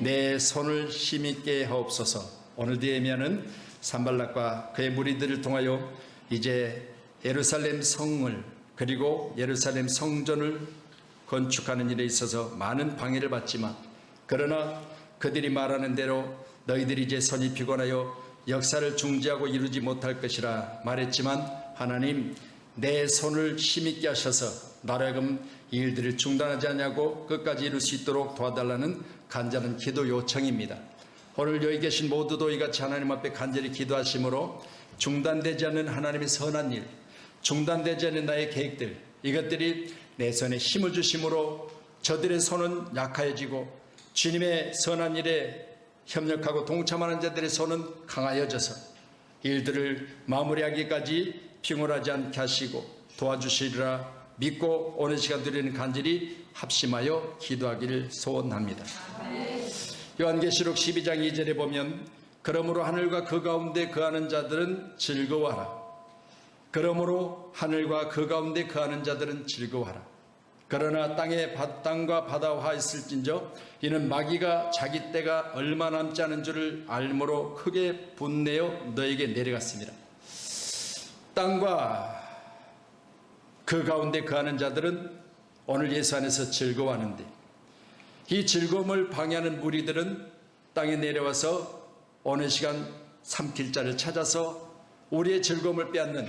내 손을 힘있게 하옵소서. 오늘 뒤에면은 산발락과 그의 무리들을 통하여 이제 예루살렘 성을 그리고 예루살렘 성전을 건축하는 일에 있어서 많은 방해를 받지만, 그러나 그들이 말하는 대로 너희들이 이제 손이 피곤하여 역사를 중지하고 이루지 못할 것이라 말했지만, 하나님 내 손을 힘있게 하셔서 나로 하여금 이 일들을 중단하지 않냐고 끝까지 이룰 수 있도록 도와달라는 간절한 기도 요청입니다. 오늘 여기 계신 모두도 이같이 하나님 앞에 간절히 기도하심으로 중단되지 않는 하나님의 선한 일, 중단되지 않는 나의 계획들, 이것들이 내 손에 힘을 주심으로 저들의 손은 약하여지고 주님의 선한 일에 협력하고 동참하는 자들의 손은 강하여져서 일들을 마무리하기까지 피곤하지 않게 하시고 도와주시리라 믿고 오늘 시간 드리는 간절히 합심하여 기도하기를 소원합니다. 요한계시록 12장 2절에 보면 그러므로 하늘과 그 가운데 거하는 자들은 즐거워하라. 그러므로 하늘과 그 가운데 거하는 자들은 즐거워하라. 그러나 땅과 바다와 있을진저 이는 마귀가 자기 때가 얼마 남지 않은 줄을 알므로 크게 분내어 너에게 내려갔습니다. 땅과 그 가운데 거하는 자들은 오늘 예수 안에서 즐거워하는데, 이 즐거움을 방해하는 무리들은 땅에 내려와서 어느 시간 삼킬 자를 찾아서 우리의 즐거움을 빼앗는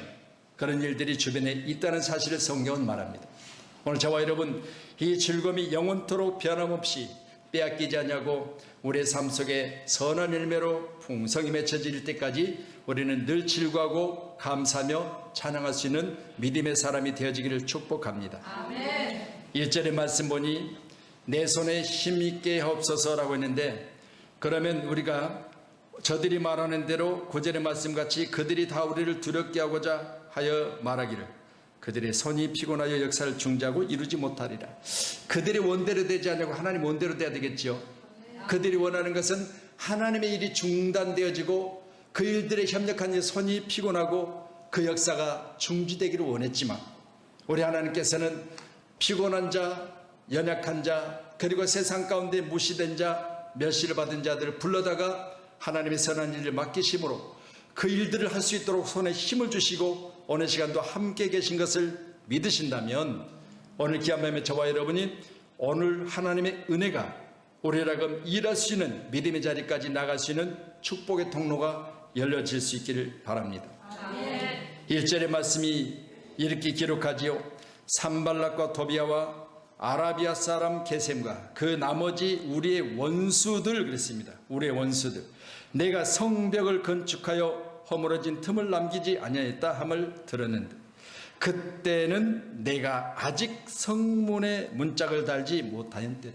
그런 일들이 주변에 있다는 사실을 성경은 말합니다. 오늘 저와 여러분, 이 즐거움이 영원토록 변함없이 빼앗기지 않냐고 우리의 삶 속에 선한 열매로 풍성히 맺혀질 때까지 우리는 늘 즐거워하고 감사하며 찬양할 수 있는 믿음의 사람이 되어지기를 축복합니다. 아멘. 1절의 말씀 보니 내 손에 힘있게 하옵소서라고 했는데, 그러면 우리가 저들이 말하는 대로 9절의 말씀같이 그들이 다 우리를 두렵게 하고자 하여 말하기를 그들의 손이 피곤하여 역사를 중지하고 이루지 못하리라. 그들의 원대로 되지 않냐고 하나님 원대로 돼야 되겠죠. 그들이 원하는 것은 하나님의 일이 중단되어지고 그 일들에 협력하는 손이 피곤하고 그 역사가 중지되기를 원했지만, 우리 하나님께서는 피곤한 자, 연약한 자, 그리고 세상 가운데 무시된 자, 멸시를 받은 자들을 불러다가 하나님의 선한 일을 맡기심으로 그 일들을 할 수 있도록 손에 힘을 주시고 어느 시간도 함께 계신 것을 믿으신다면, 오늘 귀한 밤에 저와 여러분이 오늘 하나님의 은혜가 우리라고 일할 수 있는 믿음의 자리까지 나갈 수 있는 축복의 통로가 열려질 수 있기를 바랍니다. 아멘. 1절의 말씀이 이렇게 기록하지요. 산발락과 도비아와 아라비아 사람 게셈과 그 나머지 우리의 원수들, 그랬습니다. 우리의 원수들, 내가 성벽을 건축하여 허물어진 틈을 남기지 아니하였다 함을 들었는데, 그때는 내가 아직 성문에 문짝을 달지 못하였다.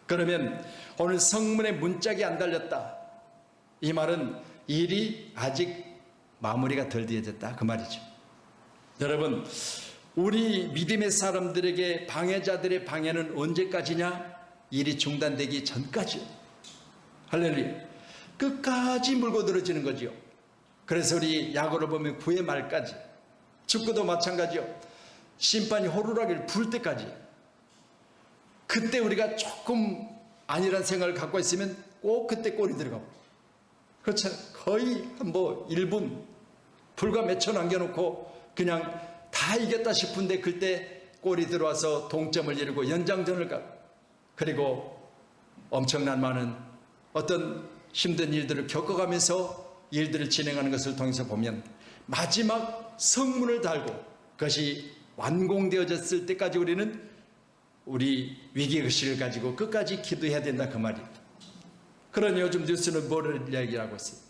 그러면 오늘 성문에 문짝이 안 달렸다, 이 말은 일이 아직 마무리가 덜 되어졌다 그 말이죠. 여러분, 우리 믿음의 사람들에게 방해자들의 방해는 언제까지냐? 일이 중단되기 전까지요. 할렐루야. 끝까지 물고 늘어지는 거지요. 그래서 우리 야고를 보면 9의 말까지, 축구도 마찬가지요. 심판이 호루라기를 불 때까지. 그때 우리가 조금 아니란 생각을 갖고 있으면 꼭 그때 골이 들어가고, 그렇죠. 거의 뭐 1분 불과 몇 초 남겨놓고 그냥 다 이겼다 싶은데 그때 골이 들어와서 동점을 이루고 연장전을 가고, 그리고 엄청난 많은 어떤 힘든 일들을 겪어가면서 일들을 진행하는 것을 통해서 보면 마지막 성문을 달고 그것이 완공되어졌을 때까지 우리는 우리 위기의식을 가지고 끝까지 기도해야 된다 그 말입니다. 그러니 요즘 뉴스는 뭐를 이야기하고 있어요?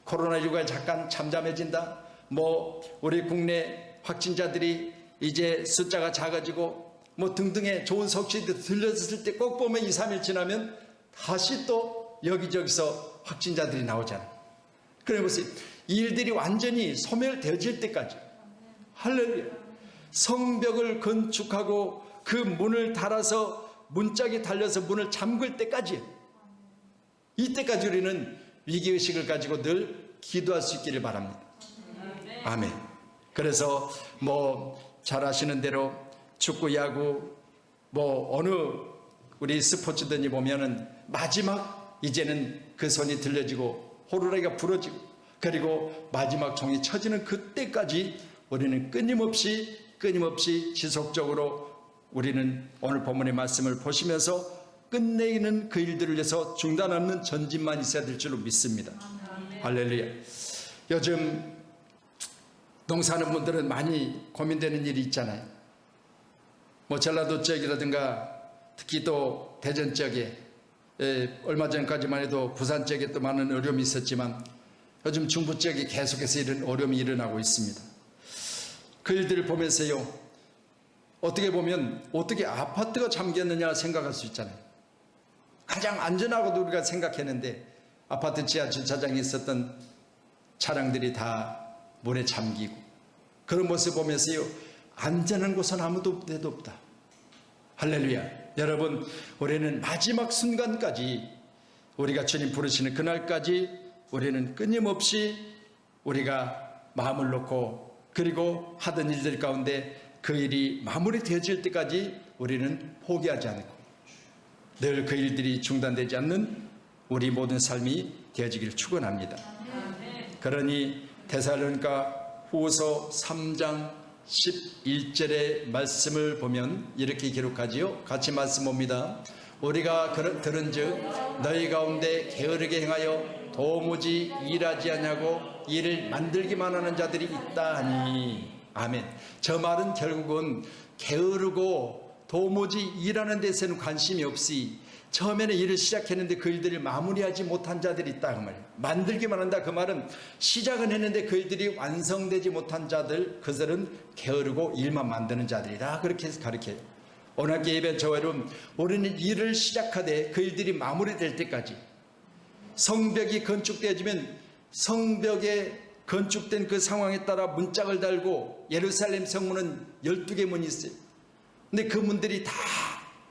코로나19가 잠깐 잠잠해진다, 뭐 우리 국내 확진자들이 이제 숫자가 작아지고 뭐 등등의 좋은 소식들이 들렸을 때 꼭 보면 2, 3일 지나면 다시 또 여기저기서 확진자들이 나오잖아요. 그래 보세요. 이 일들이 완전히 소멸되어질 때까지, 할렐루야, 성벽을 건축하고 그 문을 달아서 문짝이 달려서 문을 잠글 때까지, 이때까지 우리는 위기의식을 가지고 늘 기도할 수 있기를 바랍니다. 아멘. 그래서 뭐 잘 아시는 대로 축구, 야구, 뭐 어느 우리 스포츠든지 보면은 마지막 이제는 그 손이 들려지고 호루라기가 부러지고 그리고 마지막 종이 쳐지는 그때까지 우리는 끊임없이 지속적으로 우리는 오늘 본문의 말씀을 보시면서 끝내는 그 일들을 위해서 중단 없는 전진만 있어야 될 줄로 믿습니다. 할렐루야. 요즘 농사하는 분들은 많이 고민되는 일이 있잖아요. 뭐 전라도 지역이라든가 특히 또 대전 지역에 얼마 전까지만 해도 부산 지역에 또 많은 어려움이 있었지만 요즘 중부 지역에 계속해서 이런 어려움이 일어나고 있습니다. 그 일들을 보면서요, 어떻게 보면 어떻게 아파트가 잠겼느냐 생각할 수 있잖아요. 가장 안전하고도 우리가 생각했는데 아파트 지하 주차장에 있었던 차량들이 다 물에 잠기고 그런 모습 보면서요, 안전한 곳은 아무도 없다. 할렐루야. 여러분, 우리는 마지막 순간까지 우리가 주님 부르시는 그날까지 우리는 끊임없이 우리가 마음을 놓고 그리고 하던 일들 가운데 그 일이 마무리되어질 때까지 우리는 포기하지 않고 늘 그 일들이 중단되지 않는 우리 모든 삶이 되어지기를 축원합니다. 그러니 데살로니가 후서 3장 11절의 말씀을 보면 이렇게 기록하지요. 같이 말씀 봅니다. 우리가 들은즉 너희 가운데 게으르게 행하여 도무지 일하지 않냐고 일을 만들기만 하는 자들이 있다 하니. 아멘. 저 말은 결국은 게으르고 도무지 일하는 데서는 관심이 없이 처음에는 일을 시작했는데 그 일들을 마무리하지 못한 자들이 있다 그 말이에요. 만들기만 한다 그 말은 시작은 했는데 그 일들이 완성되지 못한 자들, 그들은 게으르고 일만 만드는 자들이다, 그렇게 해서 가르쳐요. 오늘 학교 예배 저와 여러분, 우리는 일을 시작하되 그 일들이 마무리될 때까지 성벽이 건축되어지면 성벽에 건축된 그 상황에 따라 문짝을 달고 예루살렘 성문은 12개 문이 있어요. 근데 그 문들이 다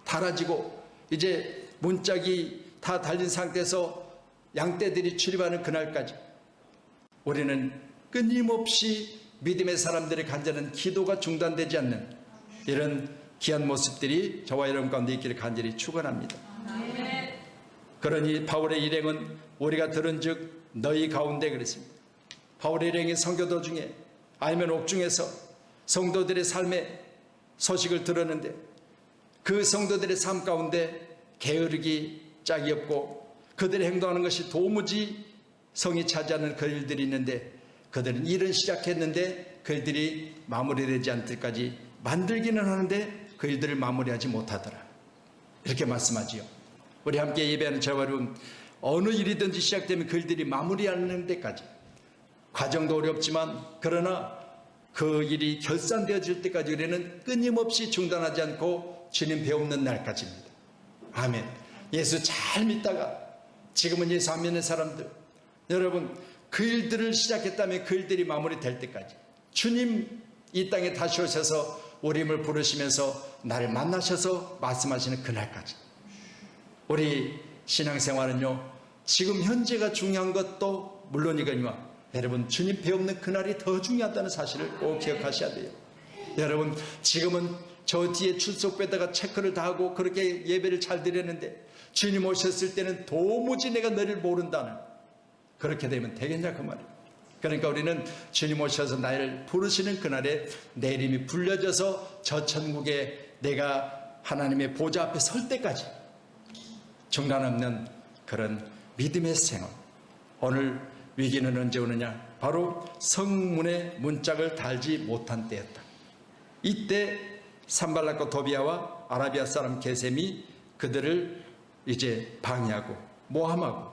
닳아지고 이제 문짝이 다 달린 상태에서 양떼들이 출입하는 그날까지 우리는 끊임없이 믿음의 사람들의 간절한 기도가 중단되지 않는 이런 귀한 모습들이 저와 여러분 가운데 있기를 간절히 축원합니다. 그러니 바울의 일행은 우리가 들은즉 너희 가운데 그랬습니다. 바울의 일행이 선교도 중에 아니면 옥중에서 성도들의 삶의 소식을 들었는데 그 성도들의 삶 가운데 게으르기 짝이 없고 그들이 행동하는 것이 도무지 성이 차지하는 그 일들이 있는데 그들은 일은 시작했는데 그 일들이 마무리되지 않을 때까지 만들기는 하는데 그 일들을 마무리하지 못하더라, 이렇게 말씀하지요. 우리 함께 예배하는 저와 여러분, 어느 일이든지 시작되면 그 일들이 마무리하는 데까지 과정도 어렵지만 그러나 그 일이 결산되어질 때까지 우리는 끊임없이 중단하지 않고 주님 배우는 날까지입니다. 아멘. 예수 잘 믿다가 지금은 예수 안 믿는 사람들, 여러분 그 일들을 시작했다면 그 일들이 마무리될 때까지 주님 이 땅에 다시 오셔서 우리 힘을 부르시면서 나를 만나셔서 말씀하시는 그날까지 우리 신앙생활은요, 지금 현재가 중요한 것도 물론이거니와 여러분 주님 배우는 그날이 더 중요하다는 사실을 꼭 기억하셔야 돼요. 여러분 지금은 저 뒤에 출석배다가 체크를 다 하고 그렇게 예배를 잘 드렸는데 주님 오셨을 때는 도무지 내가 너를 모른다는, 그렇게 되면 되겠냐 그 말이에요. 그러니까 우리는 주님 오셔서 나를 부르시는 그날에 내 이름이 불려져서 저 천국에 내가 하나님의 보좌 앞에 설 때까지 중단 없는 그런 믿음의 생활. 오늘 위기는 언제 오느냐? 바로 성문의 문짝을 달지 못한 때였다. 이때 산발락과 도비아와 아라비아 사람 게셈이 그들을 이제 방해하고 모함하고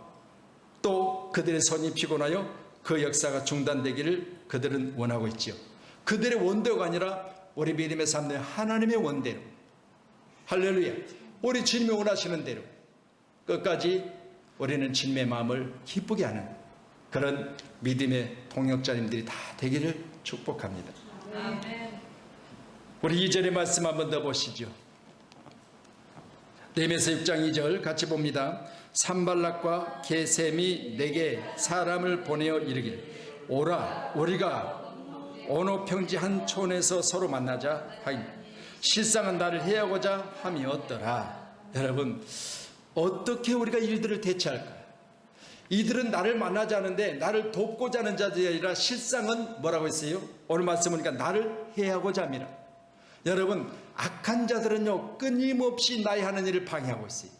또 그들의 손이 피곤하여 그 역사가 중단되기를 그들은 원하고 있지요. 그들의 원대가 아니라 우리 믿음의 삶의 하나님의 원대로, 할렐루야, 우리 주님이 원하시는 대로 끝까지 우리는 주님의 마음을 기쁘게 하는 그런 믿음의 동역자님들이 다 되기를 축복합니다. 우리 2절의 말씀 한번 더 보시죠. 느헤미야서 6장 2절 같이 봅니다. 산발락과 게셈이 내게 사람을 보내어 이르길 오라 우리가 어느 평지 한 촌에서 서로 만나자 하니 실상은 나를 해하고자 함이었더라. 여러분, 어떻게 우리가 이들을 대처할까요? 이들은 나를 만나지 않는데 나를 돕고자 하는 자들이 아니라 실상은 뭐라고 했어요? 오늘 말씀 보니까 나를 해하고자 함이라. 여러분, 악한 자들은요 끊임없이 나의 하는 일을 방해하고 있어요.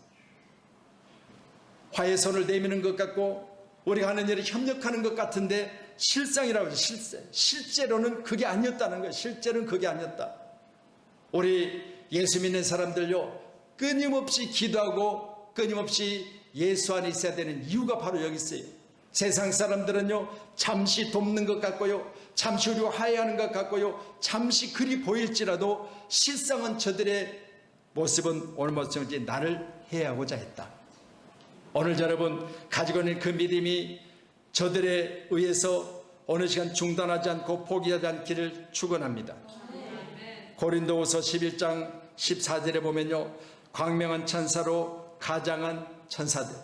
화해 손을 내미는 것 같고 우리가 하는 일에 협력하는 것 같은데 실상이라고 하죠. 실제로는 그게 아니었다는 거예요. 실제로는 그게 아니었다. 우리 예수 믿는 사람들요 끊임없이 기도하고 끊임없이 예수 안에 있어야 되는 이유가 바로 여기 있어요. 세상 사람들은요 잠시 돕는 것 같고요, 잠시 우리와 화해하는 것 같고요, 잠시 그리 보일지라도 실상은 저들의 모습은 오늘 모습은 나를 해하고자 했다. 오늘 여러분 가지고 있는 그 믿음이 저들에 의해서 어느 시간 중단하지 않고 포기하지 않기를 축원합니다. 고린도후서 11장 14절에 보면요, 광명한 천사로 가장한 천사들.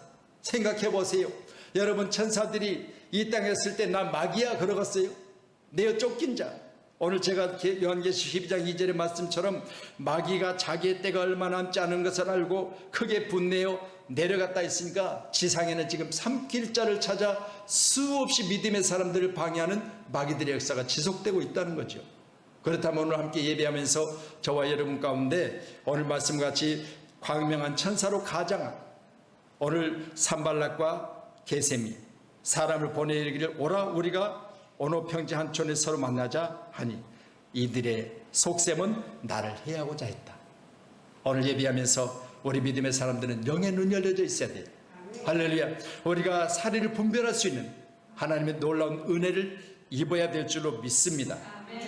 생각해 보세요. 여러분, 천사들이 이 땅에 있을 때 나 마귀야 그러겠어요? 내어 쫓긴 자. 오늘 제가 요한계시록 12장 2절의 말씀처럼 마귀가 자기의 때가 얼마 남지 않은 것을 알고 크게 분내어 내려갔다 했으니까 지상에는 지금 삼킬 자를 찾아 수없이 믿음의 사람들을 방해하는 마귀들의 역사가 지속되고 있다는 거죠. 그렇다면 오늘 함께 예배하면서 저와 여러분 가운데 오늘 말씀같이 광명한 천사로 가장한 오늘 산발락과 게셈이 사람을 보내기를 오라 우리가 어느 평지 한촌에 서로 만나자 하니 이들의 속셈은 나를 해하고자 했다. 오늘 예배하면서 우리 믿음의 사람들은 영의 눈이 열려져 있어야 돼요. 할렐루야. 우리가 사리를 분별할 수 있는 하나님의 놀라운 은혜를 입어야 될 줄로 믿습니다.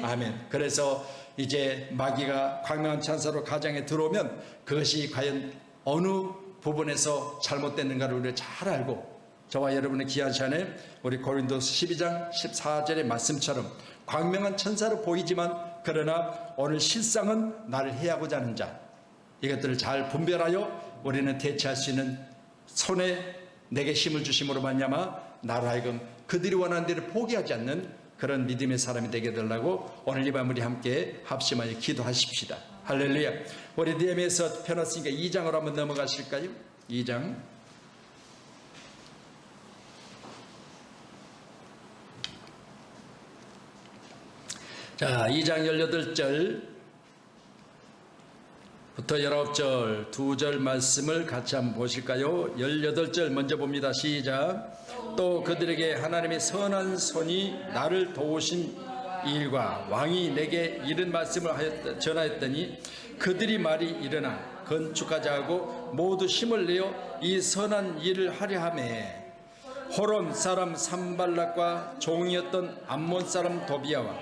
아멘. 그래서 이제 마귀가 광명한 천사로 가장에 들어오면 그것이 과연 어느 부분에서 잘못됐는가를 우리가 잘 알고 저와 여러분의 귀한 시간에 우리 고린도서 12장 14절의 말씀처럼 광명한 천사로 보이지만 그러나 오늘 실상은 나를 해하고자 하는 자, 이것들을 잘 분별하여 우리는 대처할 수 있는 손에 내게 힘을 주심으로 말미암아 나로 하여금 그들이 원하는 대로 포기하지 않는 그런 믿음의 사람이 되게 되려고 오늘 이 밤 우리 함께 합심하여 기도하십시다. 할렐루야. 우리 니에미아서 펴놨으니까 2장으로 한번 넘어가실까요? 2장. 자, 2장 18절부터 19절 두 절 말씀을 같이 한번 보실까요? 18절 먼저 봅니다. 시작. 또 그들에게 하나님의 선한 손이 나를 도우신 일과 왕이 내게 이런 말씀을 전하였더니 그들이 말이 일어나 건축하자 하고 모두 힘을 내어 이 선한 일을 하려 하매 호론 사람 산발락과 종이었던 암몬 사람 도비아와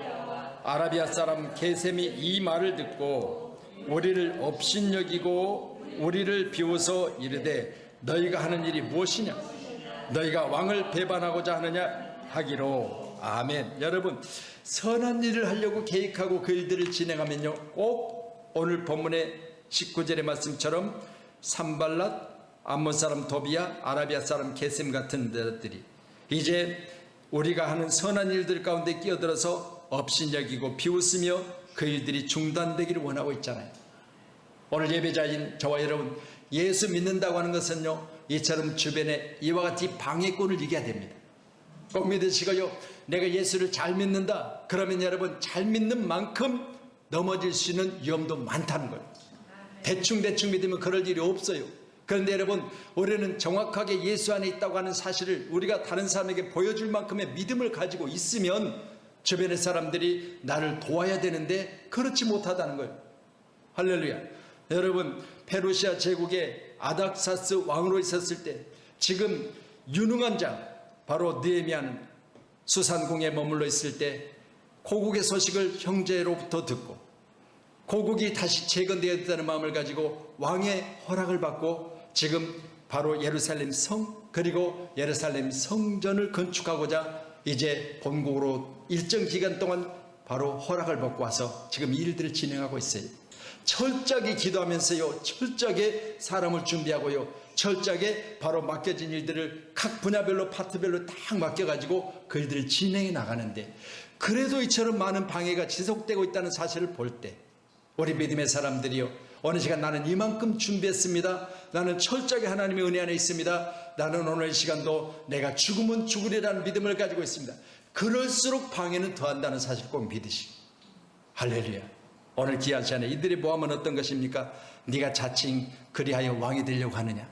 아라비아 사람 게셈이 이 말을 듣고 우리를 업신여기고 우리를 비웃어 이르되 너희가 하는 일이 무엇이냐? 너희가 왕을 배반하고자 하느냐 하기로. 아멘. 여러분, 선한 일을 하려고 계획하고 그 일들을 진행하면요 꼭 오늘 본문의 19절의 말씀처럼 산발랏, 암몬 사람 도비아, 아라비아 사람 게셈 같은 데들이 이제 우리가 하는 선한 일들 가운데 끼어들어서 업신여기고 비웃으며 그 일들이 중단되기를 원하고 있잖아요. 오늘 예배자인 저와 여러분, 예수 믿는다고 하는 것은요 이처럼 주변에 이와 같이 방해꾼을 이겨야 됩니다. 꼭 믿으시고요, 내가 예수를 잘 믿는다 그러면 여러분 잘 믿는 만큼 넘어질 수 있는 위험도 많다는 거예요. 대충 믿으면 그럴 일이 없어요. 그런데 여러분, 우리는 정확하게 예수 안에 있다고 하는 사실을 우리가 다른 사람에게 보여줄 만큼의 믿음을 가지고 있으면 주변의 사람들이 나를 도와야 되는데 그렇지 못하다는 거예요. 할렐루야. 여러분, 페르시아 제국의 아닥사스 왕으로 있었을 때 지금 유능한 자 바로 느헤미야는 수산궁에 머물러 있을 때 고국의 소식을 형제로부터 듣고 고국이 다시 재건되었다는 마음을 가지고 왕의 허락을 받고 지금 바로 예루살렘 성 그리고 예루살렘 성전을 건축하고자 이제 본국으로 일정 기간 동안 바로 허락을 받고 와서 지금 일들을 진행하고 있어요. 철저하게 기도하면서요, 철저하게 사람을 준비하고요, 철저하게 바로 맡겨진 일들을 각 분야별로 파트별로 딱 맡겨가지고 그 일들을 진행해 나가는데, 그래도 이처럼 많은 방해가 지속되고 있다는 사실을 볼 때 우리 믿음의 사람들이요 어느 시간 나는 이만큼 준비했습니다. 나는 철저하게 하나님의 은혜 안에 있습니다. 나는 오늘 이 시간도 내가 죽으면 죽으리라는 믿음을 가지고 있습니다. 그럴수록 방해는 더한다는 사실 꼭 믿으시고. 할렐루야. 오늘 귀한 시간에 이들의 모함은 어떤 것입니까? 네가 자칭 그리하여 왕이 되려고 하느냐,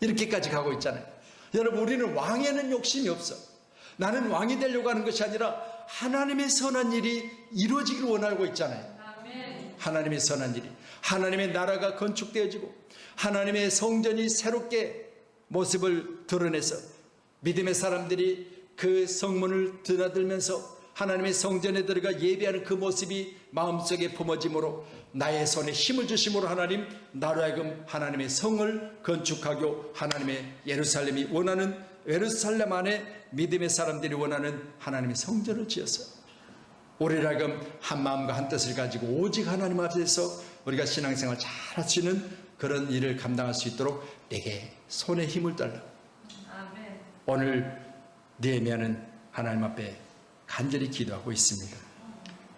이렇게까지 가고 있잖아요. 여러분, 우리는 왕에는 욕심이 없어. 나는 왕이 되려고 하는 것이 아니라 하나님의 선한 일이 이루어지기를 원하고 있잖아요. 하나님의 선한 일이, 하나님의 나라가 건축되어지고 하나님의 성전이 새롭게 모습을 드러내서 믿음의 사람들이 그 성문을 드나들면서 하나님의 성전에 들어가 예배하는 그 모습이 마음속에 품어짐으로 나의 손에 힘을 주심으로 하나님 나로 하여금 하나님의 성을 건축하고 하나님의 예루살렘이 원하는 예루살렘 안에 믿음의 사람들이 원하는 하나님의 성전을 지어서 우리를 하여금 한 마음과 한 뜻을 가지고 오직 하나님 앞에서 우리가 신앙생활 잘 할 수 있는 그런 일을 감당할 수 있도록 내게 손에 힘을 달라. 아멘. 오늘 느헤미야는 하나님 앞에 간절히 기도하고 있습니다.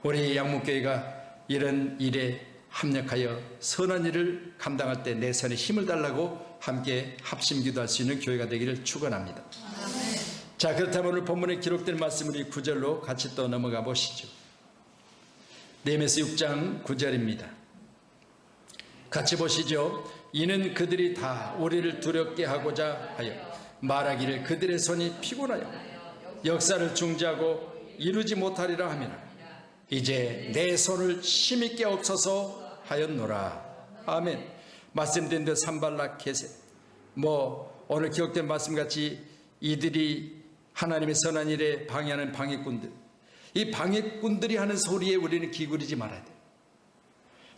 우리 양문교회가 이런 일에 합력하여 선한 일을 감당할 때 내 손에 힘을 달라고 함께 합심 기도할 수 있는 교회가 되기를 축원합니다. 자, 그렇다면 오늘 본문에 기록된 말씀 우리 9절로 같이 또 넘어가 보시죠. 느헤미야서 6장 9절입니다. 같이 보시죠. 이는 그들이 다 우리를 두렵게 하고자 하여 말하기를 그들의 손이 피곤하여 역사를 중지하고 이루지 못하리라 하미라. 이제 내 손을 힘있게 없어서 하였노라. 아멘. 말씀드린 대로 산발락 게셈, 오늘 기록된 말씀같이 이들이 하나님의 선한 일에 방해하는 방해꾼들, 이 방해꾼들이 하는 소리에 우리는 기울이지 말아야 돼.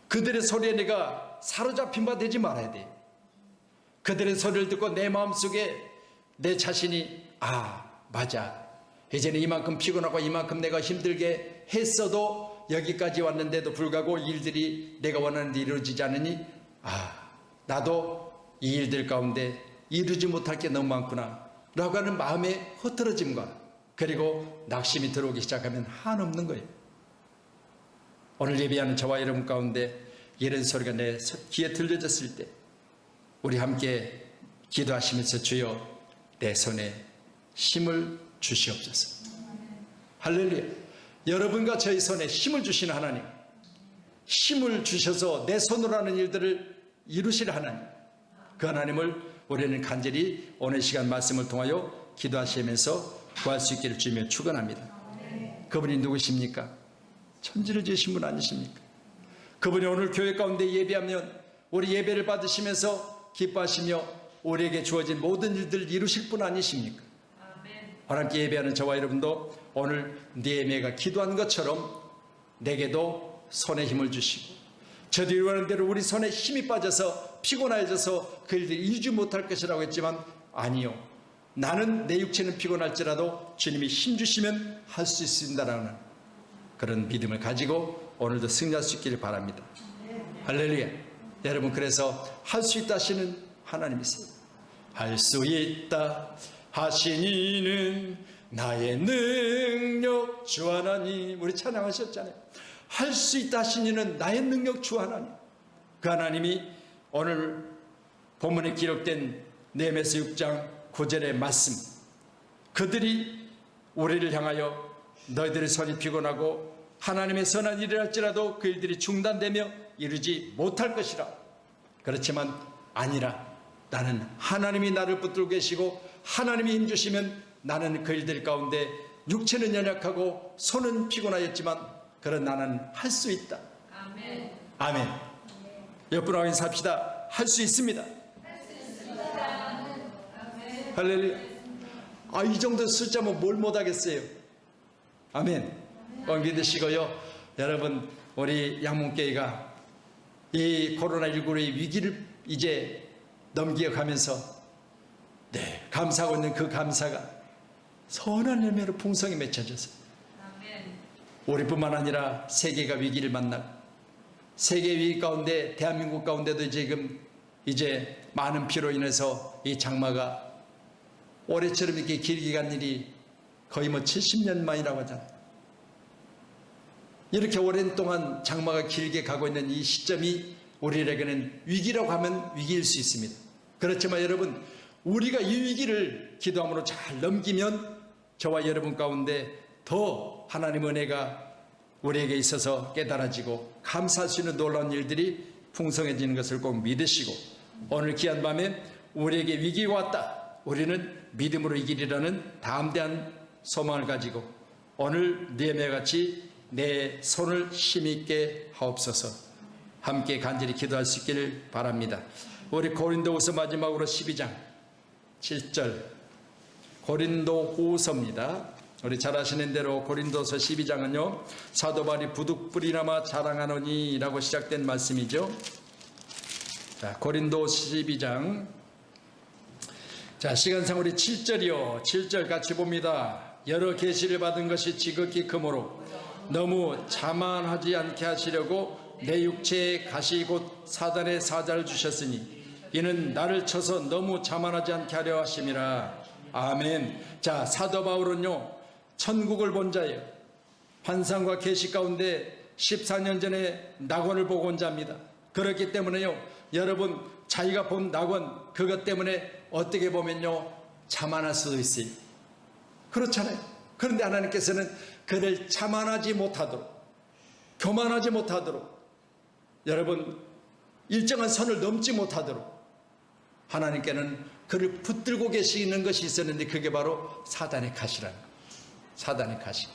그들의 소리에 내가 사로잡힌 바 되지 말아야 돼. 그들의 소리를 듣고 내 마음속에 내 자신이 맞아, 이제는 이만큼 피곤하고 이만큼 내가 힘들게 했어도 여기까지 왔는데도 불구하고 일들이 내가 원하는 데 이루어지지 않으니 나도 이 일들 가운데 이루지 못할 게 너무 많구나 라고 하는 마음의 흐트러짐과 그리고 낙심이 들어오기 시작하면 한없는 거예요. 오늘 예배하는 저와 여러분 가운데 이런 소리가 내 귀에 들려졌을 때 우리 함께 기도하시면서 주여 내 손에 힘을 주시옵소서. 할렐루야. 여러분과 저희 손에 힘을 주시는 하나님, 힘을 주셔서 내 손으로 하는 일들을 이루실 하나님, 그 하나님을 우리는 간절히 오늘 시간 말씀을 통하여 기도하시면서 구할 수 있기를 주며 축원합니다. 그분이 누구십니까? 천지를 지으신 분 아니십니까? 그분이 오늘 교회 가운데 예배하면 우리 예배를 받으시면서 기뻐하시며 우리에게 주어진 모든 일들을 이루실 분 아니십니까? 하나님께 예배하는 저와 여러분도 오늘 느헤미야가 기도한 것처럼 내게도 손에 힘을 주시고 저도 이루는 대로 우리 손에 힘이 빠져서 피곤해져서 그 일들이 이루지 못할 것이라고 했지만 아니요, 나는 내 육체는 피곤할지라도 주님이 힘 주시면 할 수 있습니다라는 그런 믿음을 가지고 오늘도 승리할 수 있기를 바랍니다. 할렐루야. 여러분, 그래서 할 수 있다 하시는 하나님이세요. 할 수 있다 하신 이는 나의 능력 주 하나님, 우리 찬양하셨잖아요. 할 수 있다 하신 이는 나의 능력 주 하나님, 그 하나님이 오늘 본문에 기록된 느헤미야서 6장 9절의 말씀, 그들이 우리를 향하여 너희들의 손이 피곤하고 하나님의 선한 일을 할지라도 그 일들이 중단되며 이루지 못할 것이라. 그렇지만 아니라 나는 하나님이 나를 붙들고 계시고 하나님이 힘주시면 나는 그 일들 가운데 육체는 연약하고 손은 피곤하였지만 그런 나는 할 수 있다. 아멘. 아멘. 옆으로 인사합시다. 할 수 있습니다. 할 수 있습니다. 아멘. 할렐루야. 이 정도 숫자면 뭘 못하겠어요. 아멘. 꼭 믿으시고요. 여러분, 우리 양문교회가 이 코로나19의 위기를 이제 넘겨가면서 감사하고 있는 그 감사가 선한 열매로 풍성히 맺혀져서 우리뿐만 아니라 세계가 위기를 만나고 세계 위기 가운데 대한민국 가운데도 지금 이제 많은 피로 인해서 이 장마가 올해처럼 이렇게 길게 간 일이 거의 70년 만이라고 하잖아요. 이렇게 오랜 동안 장마가 길게 가고 있는 이 시점이 우리에게는 위기라고 하면 위기일 수 있습니다. 그렇지만 여러분, 우리가 이 위기를 기도함으로 잘 넘기면 저와 여러분 가운데 더 하나님의 은혜가 우리에게 있어서 깨달아지고 감사할 수 있는 놀라운 일들이 풍성해지는 것을 꼭 믿으시고, 오늘 귀한 밤에 우리에게 위기가 왔다, 우리는 믿음으로 이기리라는 담대한 소망을 가지고 오늘 느헤미야 같이 내 손을 힘있게 하옵소서 함께 간절히 기도할 수 있기를 바랍니다. 우리 고린도후서 마지막으로 12장 7절, 고린도후서입니다. 우리 잘 아시는 대로 고린도서 12장은요 사도 바울이 부득불이나마 자랑하노니 라고 시작된 말씀이죠. 자, 고린도 12장, 자, 시간상 우리 7절이요 7절 같이 봅니다. 여러 계시를 받은 것이 지극히 크므로 너무 자만하지 않게 하시려고 내 육체에 가시 곧 사단의 사자를 주셨으니 이는 나를 쳐서 너무 자만하지 않게 하려 하심이라. 아멘. 자, 사도 바울은요 천국을 본 자예요. 환상과 계시 가운데 14년 전에 낙원을 보고 온 자입니다. 그렇기 때문에요 여러분, 자기가 본 낙원, 그것 때문에 어떻게 보면요 자만할 수도 있어요. 그렇잖아요. 그런데 하나님께서는 그를 자만하지 못하도록, 교만하지 못하도록, 여러분 일정한 선을 넘지 못하도록 하나님께는 그를 붙들고 계시는 것이 있었는데, 그게 바로 사단의 가시라는 거예요. 사단의 가시.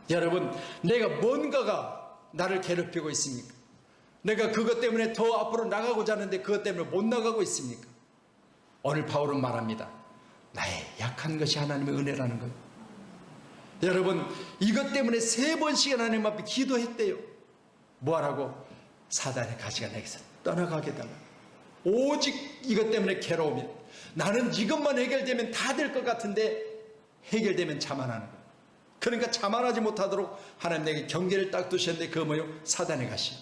여러분, 내가 뭔가가 나를 괴롭히고 있습니까? 내가 그것 때문에 더 앞으로 나가고자 하는데 그것 때문에 못 나가고 있습니까? 오늘 바울은 말합니다. 나의 약한 것이 하나님의 은혜라는 거예요. 여러분, 이것 때문에 3번씩 하나님 앞에 기도했대요. 뭐하라고? 사단의 가시가 내게서 떠나가게 달라. 오직 이것 때문에 괴로우면, 나는 이것만 해결되면 다 될 것 같은데 해결되면 자만하는 거예요. 그러니까 자만하지 못하도록 하나님 내게 경계를 딱 두셨는데, 그거 뭐예요? 사단의 가시.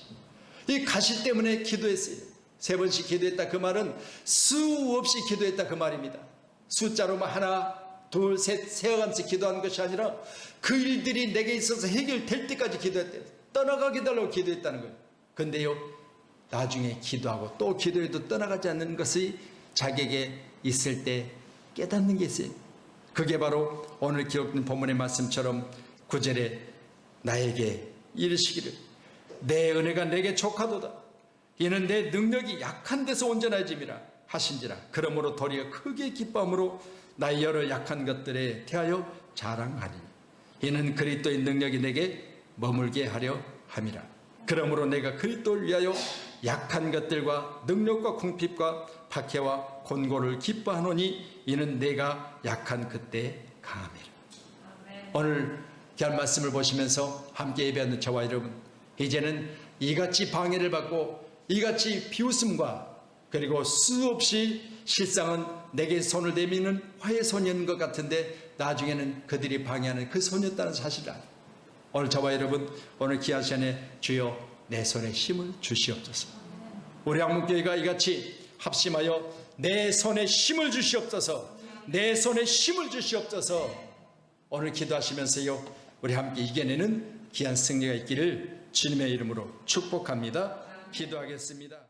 이 가시 때문에 기도했어요. 3번씩 기도했다, 그 말은 수 없이 기도했다 그 말입니다. 숫자로만 하나 둘 셋 세어가면서 기도하는 것이 아니라 그 일들이 내게 있어서 해결될 때까지 기도했대요. 떠나가게 달라고 기도했다는 거예요. 근데요 나중에 기도하고 또 기도해도 떠나가지 않는 것이 자기에게 있을 때 깨닫는 게 있어요. 그게 바로 오늘 기록된 본문의 말씀처럼 9절에 나에게 이르시기를 내 은혜가 내게 족하도다. 이는 내 능력이 약한 데서 온전해짐이라 하신지라. 그러므로 도리어 크게 기뻐함으로 나의 여러 약한 것들에 대하여 자랑하리니 이는 그리스도의 능력이 내게 머물게 하려 함이라. 그러므로 내가 그리스도를 위하여 약한 것들과 능력과 궁핍과 박해와 곤고를 기뻐하노니 이는 내가 약한 그때 강함이라. 오늘 귀한 말씀을 보시면서 함께 예배하는 저와 여러분, 이제는 이같이 방해를 받고 이같이 비웃음과 그리고 수없이 실상은 내게 손을 내미는 화해 소녀인 것 같은데 나중에는 그들이 방해하는 그 소녀였다는 사실을 알아요. 오늘 저와 여러분, 오늘 귀한 시간에 주여 내 손에 힘을 주시옵소서. 우리 한문교회가 이같이 합심하여 내 손에 힘을 주시옵소서, 내 손에 힘을 주시옵소서. 오늘 기도하시면서요 우리 함께 이겨내는 귀한 승리가 있기를 주님의 이름으로 축복합니다. 기도하겠습니다.